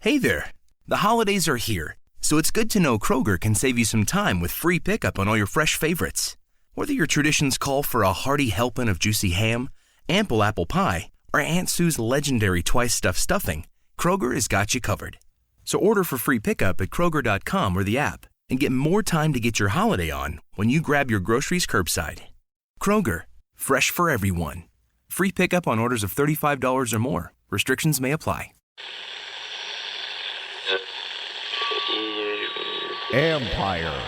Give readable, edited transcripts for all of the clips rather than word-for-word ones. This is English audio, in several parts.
Hey there. The holidays are here, so it's good to know Kroger can save you some time with free pickup on all your fresh favorites. Whether your traditions call for a hearty helping of juicy ham, ample apple pie, or Aunt Sue's legendary twice-stuffed stuffing, Kroger has got you covered. So order for free pickup at Kroger.com or the app and get more time to get your holiday on when you grab your groceries curbside. Kroger, fresh for everyone. Free pickup on orders of $35 or more. Restrictions may apply. Empire.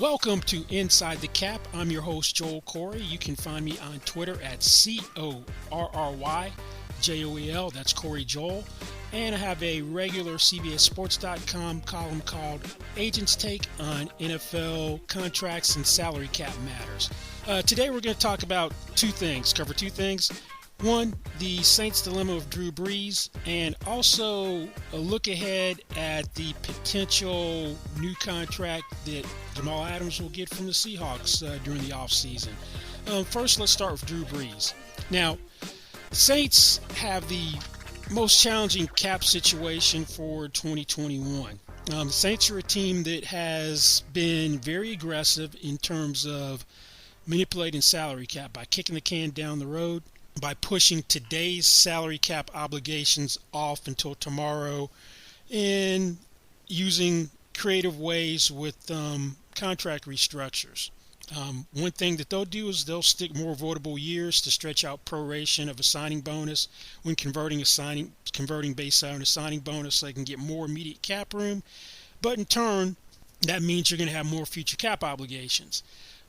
Welcome to Inside the Cap. I'm your host, Joel Corey. You can find me on Twitter at CORRYJOEL. That's Corey Joel. And I have a regular CBSSports.com column called Agents Take on NFL contracts and salary cap matters. Today we're going to talk about cover two things. One, the Saints' dilemma of Drew Brees, and also a look ahead at the potential new contract that Jamal Adams will get from the Seahawks during the offseason. First, let's start with Drew Brees. Now, the Saints have the most challenging cap situation for 2021. The Saints are a team that has been very aggressive in terms of manipulating salary cap by kicking the can down the road, by pushing today's salary cap obligations off until tomorrow, and using creative ways with contract restructures. One thing that they'll do is they'll stick more voidable years to stretch out proration of a signing bonus when converting base salary into signing bonus so they can get more immediate cap room. But in turn, that means you're going to have more future cap obligations.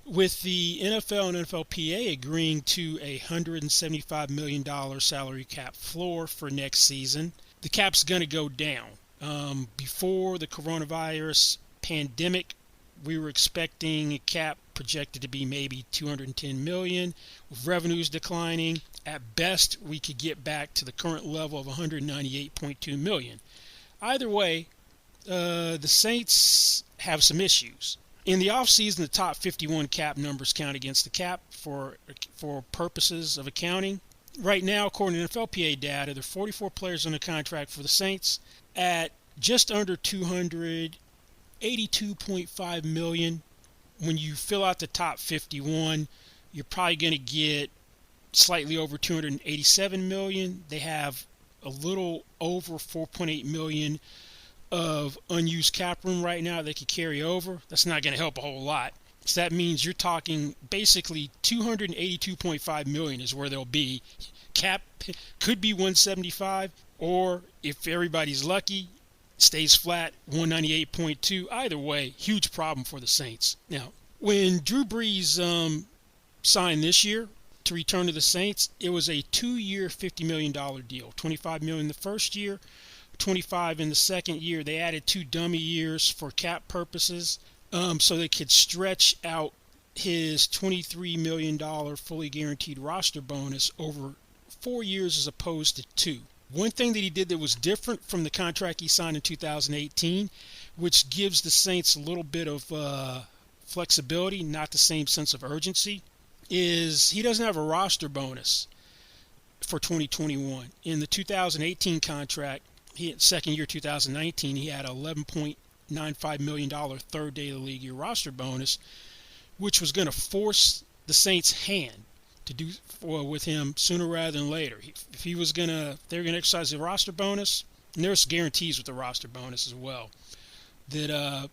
With the NFL and NFLPA agreeing to a $175 million salary cap floor for next season, the cap's going to go down. Before the coronavirus pandemic, we were expecting a cap projected to be maybe $210 million. With revenues declining, at best we could get back to the current level of $198.2 million. Either way, the Saints have some issues. In the offseason, the top 51 cap numbers count against the cap for purposes of accounting. Right now, according to NFLPA data, there are 44 players on the contract for the Saints at just under $282.5 million. When you fill out the top 51, you're probably going to get slightly over $287 million. They have a little over $4.8 million of unused cap room right now they could carry over. That's not going to help a whole lot. So that means you're talking basically $282.5 million is where they'll be. Cap could be $175, or if everybody's lucky, stays flat, $198.2. Either way, huge problem for the Saints. Now, when Drew Brees signed this year to return to the Saints, it was a 2-year, $50 million deal. $25 million the first year, $25 in the second year. They added 2 dummy years for cap purposes, so they could stretch out his $23 million fully guaranteed roster bonus over 4 years as opposed to 2. One thing that he did that was different from the contract he signed in 2018, which gives the Saints a little bit of flexibility, not the same sense of urgency, is he doesn't have a roster bonus for 2021. In the 2018 contract, second year 2019, he had a $11.95 million third day of the league year roster bonus, which was going to force the Saints' hand to do with him sooner rather than later. If they were going to exercise the roster bonus, and there's guarantees with the roster bonus as well, that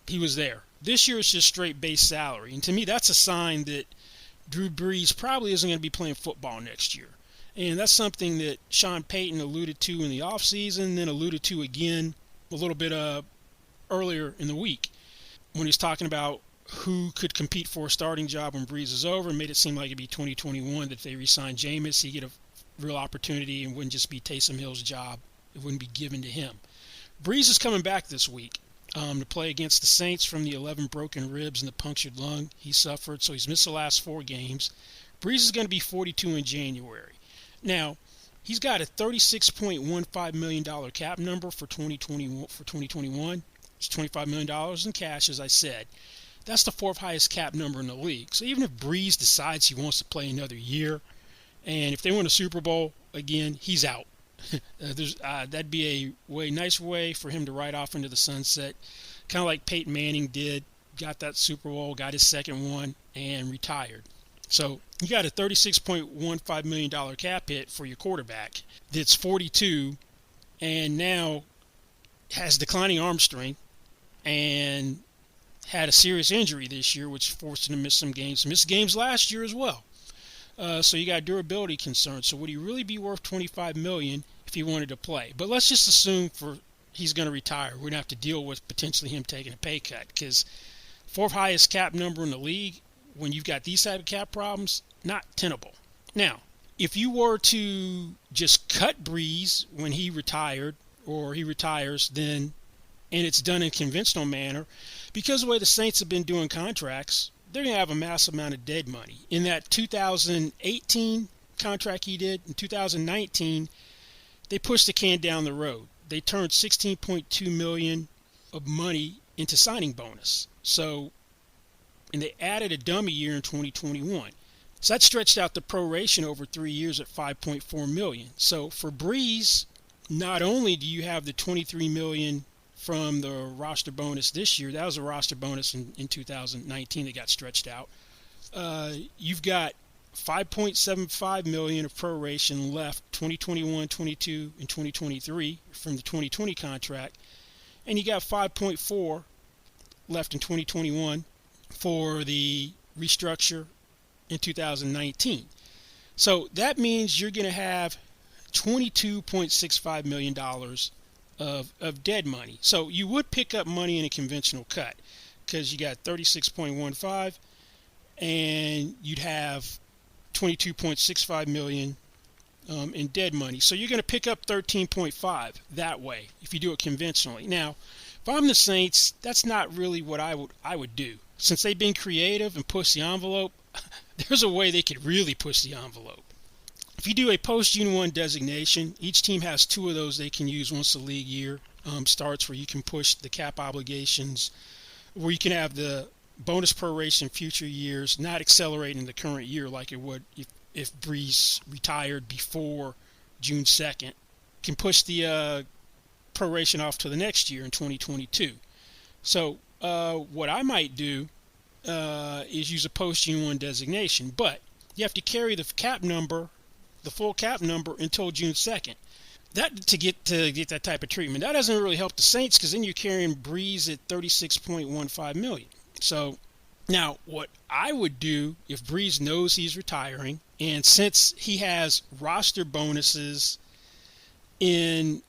he was there. This year it's just straight base salary, and to me that's a sign that Drew Brees probably isn't going to be playing football next year. And that's something that Sean Payton alluded to in the offseason, then alluded to again a little bit earlier in the week when he was talking about who could compete for a starting job when Brees is over, and made it seem like it'd be 2021 that if they re-signed Jameis, he'd get a real opportunity and wouldn't just be Taysom Hill's job. It wouldn't be given to him. Brees is coming back this week to play against the Saints from the 11 broken ribs and the punctured lung he suffered, so he's missed the last 4 games. Brees is going to be 42 in January. Now, He's got a $36.15 million cap number for 2021. It's $25 million in cash, as I said. That's the fourth highest cap number in the league. So even if Brees decides he wants to play another year, and if they win a Super Bowl again, he's out. That'd be a nice way for him to ride off into the sunset, kind of like Peyton Manning did. Got that Super Bowl, got his second one, and retired. So you got a $36.15 million cap hit for your quarterback that's 42 and now has declining arm strength and had a serious injury this year, which forced him to miss some games. Missed games last year as well. So you got durability concerns. So would he really be worth $25 million if he wanted to play? But let's just assume he's going to retire. We're going to have to deal with potentially him taking a pay cut, because fourth highest cap number in the league, when you've got these type of cap problems, not tenable. Now, if you were to just cut Brees when he retired or he retires, then, and it's done in conventional manner, because of the way the Saints have been doing contracts, they're going to have a massive amount of dead money. In that 2018 contract he did, in 2019, they pushed the can down the road. They turned $16.2 million of money into signing bonus. So, and they added a dummy year in 2021. So that stretched out the proration over 3 years at $5.4 million. So for Brees, not only do you have the $23 million from the roster bonus this year, that was a roster bonus in 2019 that got stretched out. You've got $5.75 million of proration left 2021, 22, and 2023 from the 2020 contract, and you got $5.4 left in 2021 for the restructure in 2019. So that means you're going to have $22.65 million of dead money. So you would pick up money in a conventional cut, because you got 36.15 and you'd have 22.65 million in dead money. So you're going to pick up 13.5 that way if you do it conventionally. Now, if I'm the Saints, that's not really what I would do. Since they've been creative and pushed the envelope, there's a way they could really push the envelope. If you do a post-June 1 designation, each team has 2 of those they can use once the league year starts, where you can push the cap obligations, where you can have the bonus proration in future years not accelerate in the current year like it would if Brees retired before June 2nd. Can push the proration off to the next year in 2022. So what I might do is use a post-June 1 designation, but you have to carry the cap number, the full cap number, until June 2nd. That to get that type of treatment. That doesn't really help the Saints, because then you're carrying Brees at $36.15 million. So now what I would do if Brees knows he's retiring, and since he has roster bonuses in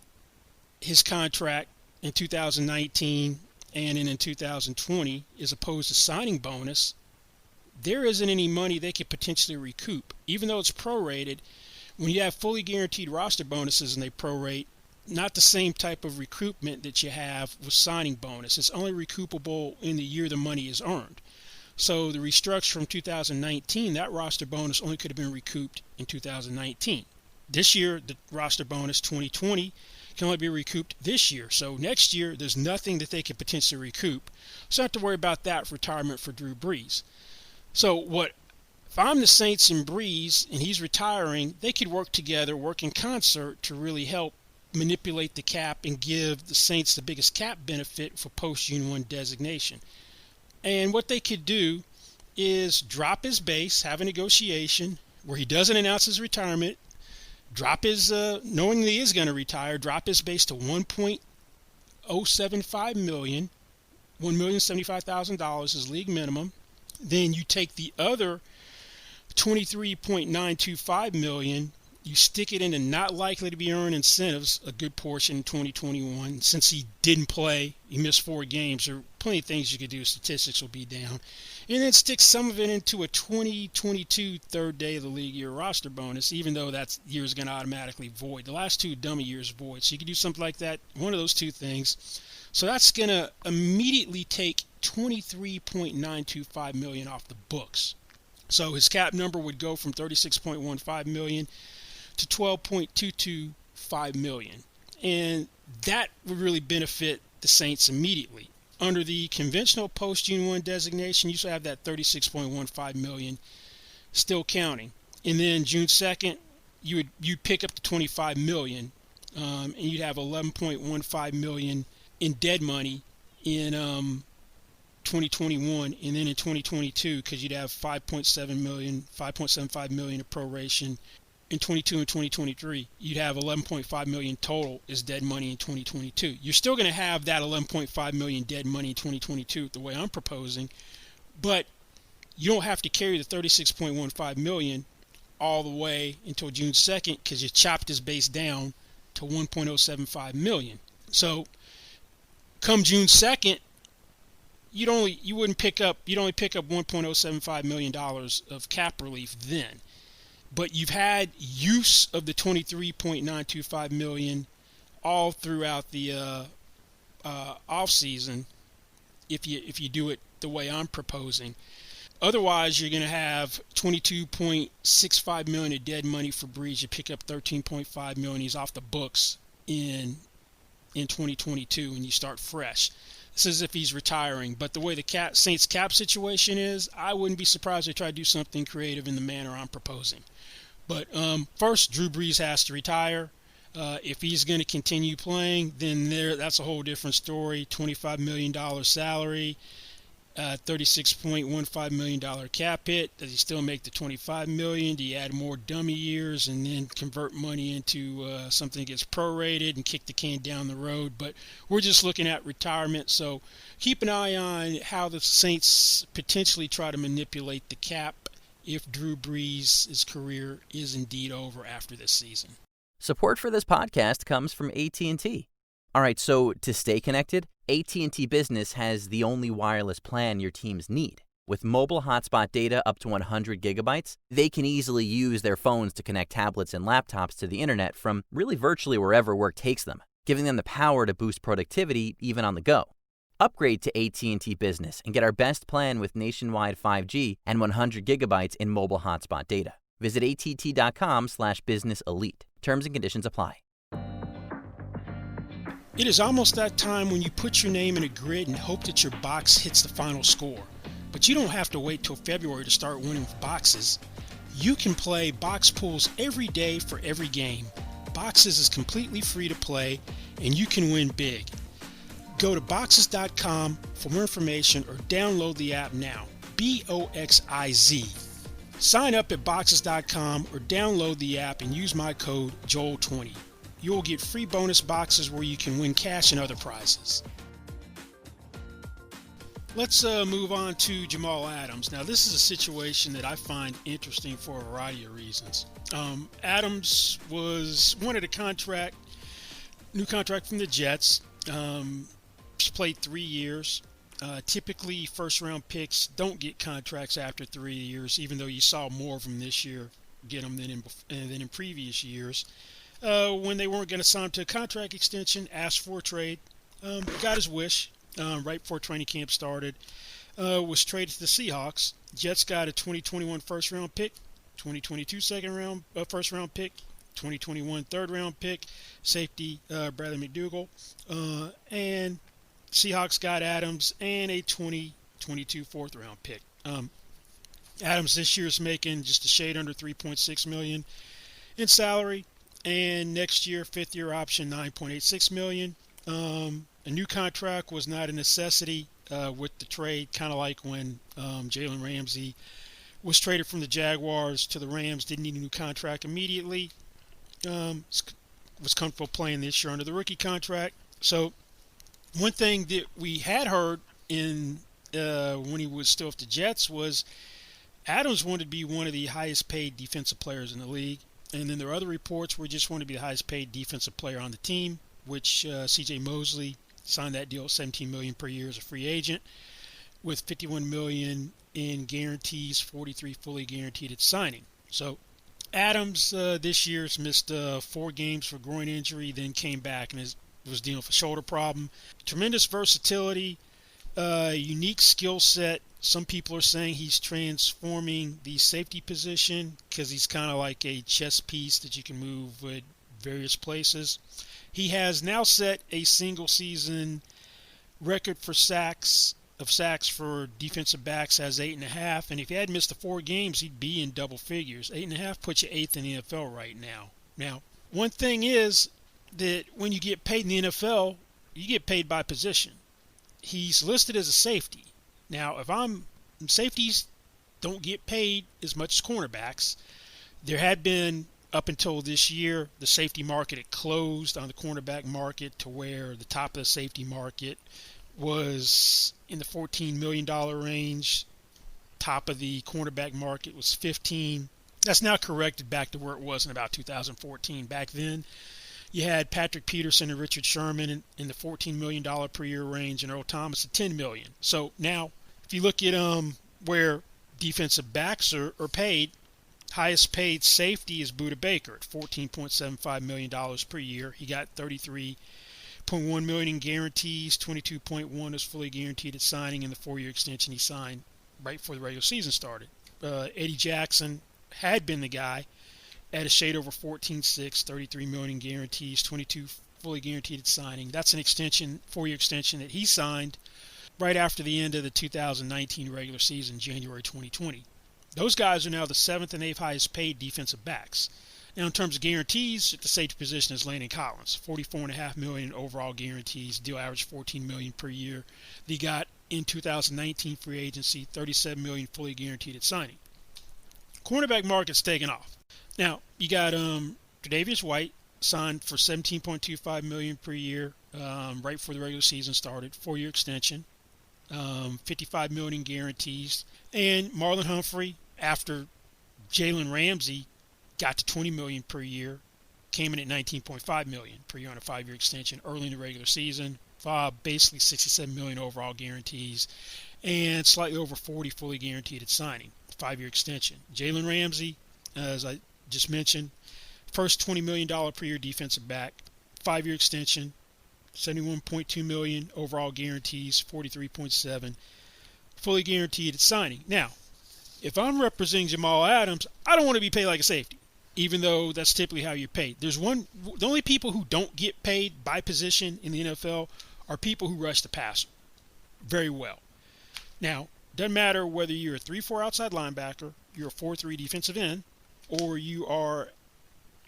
his contract in 2019 and in 2020, as opposed to signing bonus, there isn't any money they could potentially recoup. Even though it's prorated, when you have fully guaranteed roster bonuses and they prorate, not the same type of recoupment that you have with signing bonus. It's only recoupable in the year the money is earned. So the restructure from 2019, that roster bonus only could have been recouped in 2019. This year, the roster bonus 2020 can only be recouped this year. So next year, there's nothing that they could potentially recoup. So I don't have to worry about that retirement for Drew Brees. So if I'm the Saints and Brees and he's retiring, they could work together, work in concert to really help manipulate the cap and give the Saints the biggest cap benefit for post-June 1 designation. And what they could do is drop his base, have a negotiation where he doesn't announce his retirement, drop his, knowing that he is going to retire, drop his base to $1.075 million, $1,075,000 is league minimum. Then you take the other $23.925 million, you stick it into not likely to be earned incentives, a good portion in 2021. Since he didn't play, he missed 4 games, there are plenty of things you could do, statistics will be down. And then stick some of it into a 2022 third day of the league year roster bonus, even though that year is going to automatically void. The last 2 dummy years void. So you could do something like that, one of those 2 things. So that's going to immediately take $23.925 million off the books. So his cap number would go from $36.15 million to $12.225 million. And that would really benefit the Saints immediately. Under the conventional post-June 1 designation, you still have that $36.15 million still counting. And then June 2nd, you'd pick up the $25 million, and you'd have $11.15 million in dead money in 2021, and then in 2022, because you'd have $5.75 million of proration in 22 and 2023, you'd have $11.5 million total as dead money in 2022. You're still going to have that $11.5 million dead money in 2022 the way I'm proposing, but you don't have to carry the $36.15 million all the way until June 2nd because you chopped his base down to $1.075 million. So come June 2nd, you'd only pick up $1.075 million of cap relief then. But you've had use of the $23.925 million all throughout the off season if you do it the way I'm proposing. Otherwise, you're going to have $22.65 million of dead money for Brees. You pick up $13.5 million. He's off the books in 2022, and you start fresh. This is if he's retiring. But the way the Saints cap situation is, I wouldn't be surprised if they try to do something creative in the manner I'm proposing. But first, Drew Brees has to retire. If he's going to continue playing, then that's a whole different story. $25 million salary, $36.15 million cap hit. Does he still make the $25 million? Do you add more dummy years and then convert money into something that gets prorated and kick the can down the road? But we're just looking at retirement. So keep an eye on how the Saints potentially try to manipulate the cap if Drew Brees' career is indeed over after this season. Support for this podcast comes from AT&T. All right, so to stay connected, AT&T Business has the only wireless plan your teams need. With mobile hotspot data up to 100 gigabytes, they can easily use their phones to connect tablets and laptops to the internet from really virtually wherever work takes them, giving them the power to boost productivity even on the go. Upgrade to AT&T Business and get our best plan with nationwide 5G and 100 gigabytes in mobile hotspot data. Visit att.com/business elite. Terms and conditions apply. It is almost that time when you put your name in a grid and hope that your box hits the final score. But you don't have to wait till February to start winning with boxes. You can play box pools every day for every game. Boxes is completely free to play, and you can win big. Go to boxes.com for more information or download the app now. BOXIZ. Sign up at boxes.com or download the app and use my code JOEL20. You will get free bonus boxes where you can win cash and other prizes. Let's move on to Jamal Adams. Now, this is a situation that I find interesting for a variety of reasons. Adams wanted a new contract from the Jets. Played 3 years. Typically, first-round picks don't get contracts after 3 years, even though you saw more of them this year get them than in previous years. When they weren't going to sign him to a contract extension, asked for a trade, got his wish right before training camp started, was traded to the Seahawks. Jets got a 2021 first-round pick, 2022 first-round pick, 2021 third-round pick, safety Bradley McDougall, and Seahawks got Adams and a 2022 fourth-round pick. Adams this year is making just a shade under $3.6 million in salary, and next year, fifth-year option, $9.86 million. A new contract was not a necessity with the trade, kind of like when Jalen Ramsey was traded from the Jaguars to the Rams, didn't need a new contract immediately. Was comfortable playing this year under the rookie contract. So one thing that we had heard when he was still with the Jets was Adams wanted to be one of the highest paid defensive players in the league. And then there are other reports where he just wanted to be the highest paid defensive player on the team, which C.J. Mosley signed that deal at $17 million per year as a free agent, with $51 million in guarantees, $43 fully guaranteed at signing. So Adams this year's missed 4 games for groin injury, then came back and was dealing with a shoulder problem. Tremendous versatility, unique skill set, Some people are saying he's transforming the safety position because he's kind of like a chess piece that you can move with various places. He has now set a single season record for sacks for defensive backs as 8.5, and if he had missed the 4 games, he'd be in double figures. 8.5 puts you 8th in the NFL right now. Now, one thing is that when you get paid in the NFL, you get paid by position. He's listed as a safety. Now, safeties don't get paid as much as cornerbacks. There had been, up until this year, the safety market had closed on the cornerback market to where the top of the safety market was in the $14 million range. Top of the cornerback market was 15. That's now corrected back to where it was in about 2014. Back then, you had Patrick Peterson and Richard Sherman in the $14 million per year range, and Earl Thomas at $10 million. So now, if you look at where defensive backs are paid, highest paid safety is Budda Baker at $14.75 million per year. He got $33.1 million in guarantees, $22.1 is fully guaranteed at signing, and the 4-year extension he signed right before the regular season started. Eddie Jackson had been the guy at a shade over 14.6, $33 million in guarantees, $22 fully guaranteed at signing. That's an extension, 4-year extension that he signed right after the end of the 2019 regular season, January 2020. Those guys are now the 7th and 8th highest paid defensive backs. Now, in terms of guarantees, at the safety position is Landon Collins, $44.5 million in overall guarantees, deal average $14 million per year. He got in 2019 free agency, $37 million fully guaranteed at signing. Cornerback market's taken off. Now, you got Tre'Davious White signed for $17.25 million per year right before the regular season started, 4-year extension, $55 million in guarantees. And Marlon Humphrey, after Jalen Ramsey got to $20 million per year, came in at $19.5 million per year on a 5-year extension early in the regular season. Basically $67 million overall guarantees and slightly over $40 fully guaranteed at signing, 5-year extension. Jalen Ramsey, as I just mentioned, first $20 million per year defensive back, 5-year extension, $71.2 million overall guarantees, $43.7 fully guaranteed at signing. Now, if I'm representing Jamal Adams, I don't want to be paid like a safety, even though that's typically how you're paid. The only people who don't get paid by position in the NFL are people who rush the passer very well. Now, doesn't matter whether you're a 3-4 outside linebacker, you're a 4-3 defensive end, or you are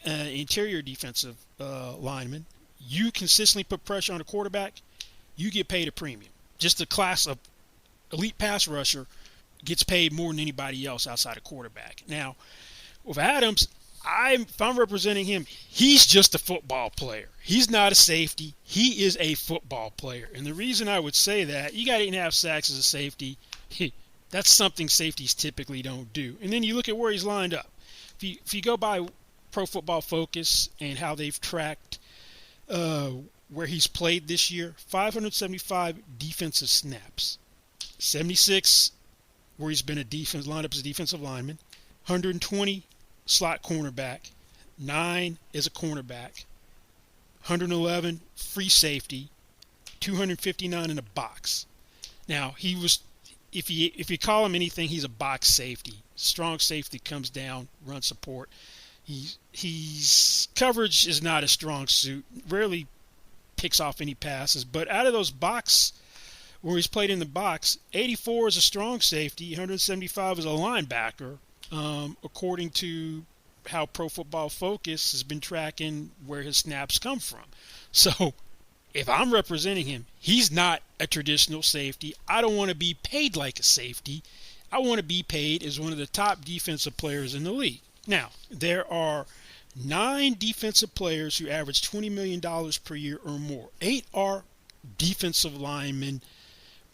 an interior defensive lineman. You consistently put pressure on a quarterback, you get paid a premium. Just the class of elite pass rusher gets paid more than anybody else outside of quarterback. Now, with Adams, if I'm representing him, he's just a football player. He's not a safety. He is a football player. And the reason I would say that, you got 8.5 sacks as a safety. That's something safeties typically don't do. And then you look at where he's lined up. If you go by Pro Football Focus and how they've tracked where he's played this year, 575 defensive snaps, 76 where he's been lined up as a defensive lineman, 120 slot cornerback, 9 as a cornerback, 111 free safety, 259 in a box. Now, he was, if you call him anything, he's a box safety. Strong safety comes down, run support. He's coverage is not a strong suit. Rarely picks off any passes. But out of those box, where he's played in the box, 84 is a strong safety, 175 is a linebacker, according to how Pro Football Focus has been tracking where his snaps come from. So if I'm representing him, he's not a traditional safety. I don't want to be paid like a safety. I want to be paid as one of the top defensive players in the league. Now, there are 9 defensive players who average $20 million per year or more. 8 are defensive linemen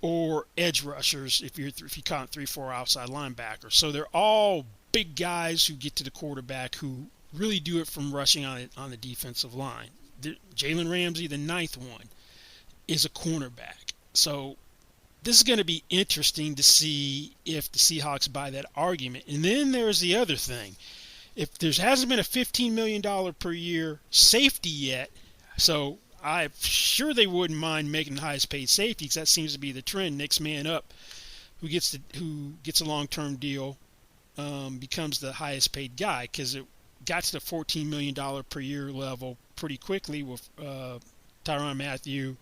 or edge rushers if you count 3-4 outside linebackers. So they're all big guys who get to the quarterback who really do it from rushing on the defensive line. Jalen Ramsey, the 9th one, is a cornerback. So this is going to be interesting to see if the Seahawks buy that argument. And then there's the other thing. If there hasn't been a $15 million per year safety yet, so I'm sure they wouldn't mind making the highest paid safety because that seems to be the trend, next man up who gets a long-term deal becomes the highest paid guy, because it got to the $14 million per year level pretty quickly with Tyrann Mathieu,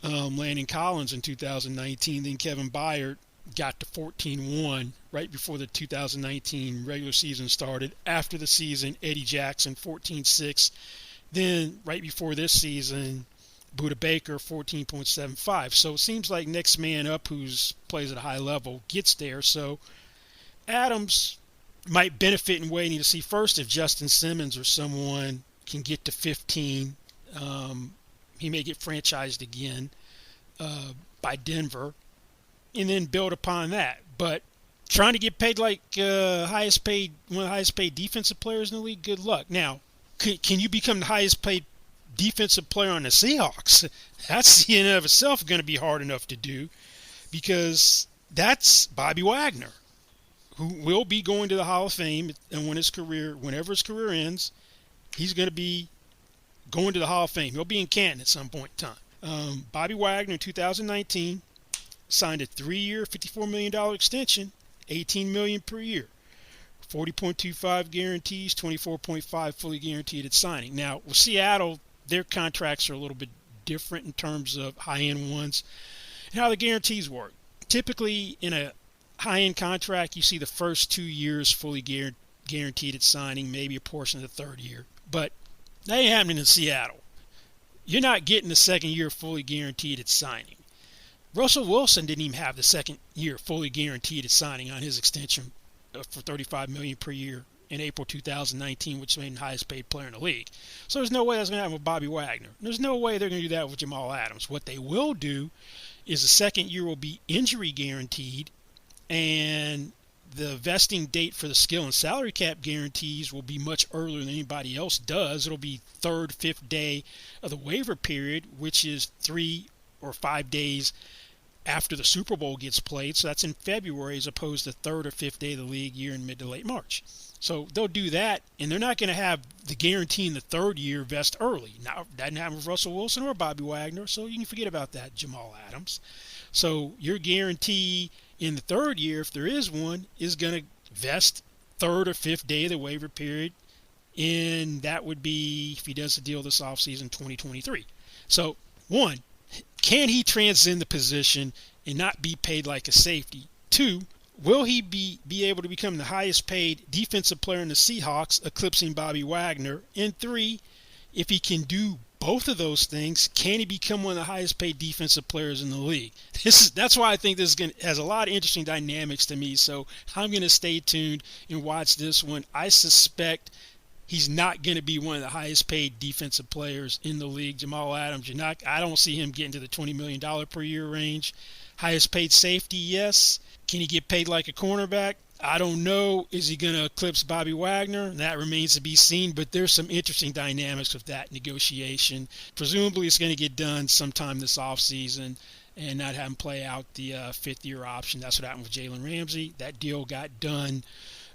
Landon Collins in 2019. Then Kevin Byard got to 14-1 right before the 2019 regular season started. After the season, Eddie Jackson 14-6. Then right before this season, Budda Baker 14.75. So it seems like next man up who's plays at a high level gets there. So Adams might benefit in waiting to see first if Justin Simmons or someone can get to 15. He may get franchised again by Denver, and then build upon that. But trying to get paid like one of the highest paid defensive players in the league, good luck. Now, can you become the highest paid defensive player on the Seahawks? That's in and of itself going to be hard enough to do, because that's Bobby Wagner, who will be going to the Hall of Fame, and whenever his career ends, he's going to be going to the Hall of Fame. He'll be in Canton at some point in time. Bobby Wagner in 2019 signed a 3-year, $54 million extension, $18 million per year, 40.25 guarantees, 24.5 fully guaranteed at signing. Now, with Seattle, their contracts are a little bit different in terms of high-end ones and how the guarantees work. Typically, in a high-end contract, you see the first 2 years fully guaranteed at signing, maybe a portion of the third year. But that ain't happening in Seattle. You're not getting the second year fully guaranteed at signing. Russell Wilson didn't even have the second year fully guaranteed at signing on his extension for $35 million per year in April 2019, which made him the highest paid player in the league. So there's no way that's going to happen with Bobby Wagner. There's no way they're going to do that with Jamal Adams. What they will do is the second year will be injury guaranteed, and the vesting date for the skill and salary cap guarantees will be much earlier than anybody else does. It'll be third, fifth day of the waiver period, which is 3 or 5 days after the Super Bowl gets played. So that's in February as opposed to third or fifth day of the league year in mid to late March. So they'll do that, and they're not going to have the guarantee in the third year vest early. Now, that didn't happen with Russell Wilson or Bobby Wagner, so you can forget about that, Jamal Adams. So your guarantee in the third year, if there is one, is going to vest third or fifth day of the waiver period, and that would be, if he does the deal this offseason, 2023. So, one, can he transcend the position and not be paid like a safety? 2, will he be able to become the highest paid defensive player in the Seahawks, eclipsing Bobby Wagner? And 3, if he can do both of those things, can he become one of the highest paid defensive players in the league? That's why I think this has a lot of interesting dynamics to me. So I'm going to stay tuned and watch this one. I suspect he's not going to be one of the highest paid defensive players in the league. Jamal Adams, I don't see him getting to the $20 million per year range. Highest paid safety, yes. Can he get paid like a cornerback? I don't know. Is he going to eclipse Bobby Wagner? That remains to be seen, but there's some interesting dynamics with that negotiation. Presumably it's going to get done sometime this offseason and not have him play out the fifth-year option. That's what happened with Jalen Ramsey. That deal got done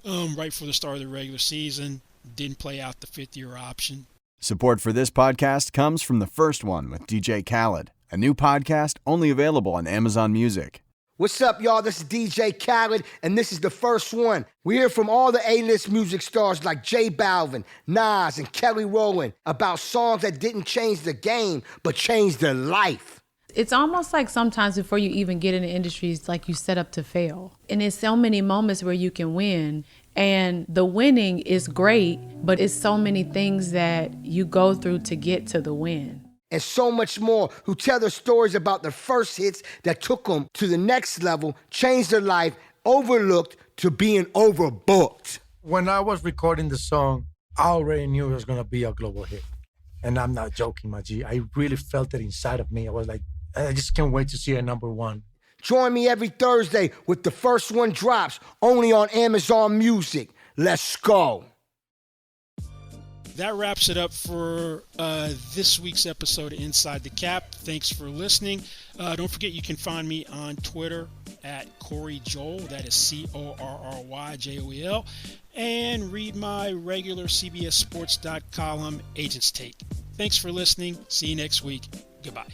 right before the start of the regular season. Didn't play out the fifth-year option. Support for this podcast comes from The First One with DJ Khaled, a new podcast only available on Amazon Music. What's up, y'all? This is DJ Khaled, and this is The First One. We hear from all the A-list music stars like J Balvin, Nas, and Kelly Rowland about songs that didn't change the game, but changed their life. It's almost like sometimes before you even get in the industry, it's like you set up to fail. And there's so many moments where you can win. And the winning is great, but it's so many things that you go through to get to the win. And so much more, who tell their stories about their first hits that took them to the next level, changed their life, overlooked to being overbooked. When I was recording the song, I already knew it was going to be a global hit. And I'm not joking, my G. I really felt it inside of me. I was like, I just can't wait to see it number one. Join me every Thursday with The First One drops, only on Amazon Music. Let's go. That wraps it up for this week's episode of Inside the Cap. Thanks for listening. Don't forget you can find me on Twitter at Corey Joel. That is CORRYJOEL. And read my regular CBS Sports column, Agents Take. Thanks for listening. See you next week. Goodbye.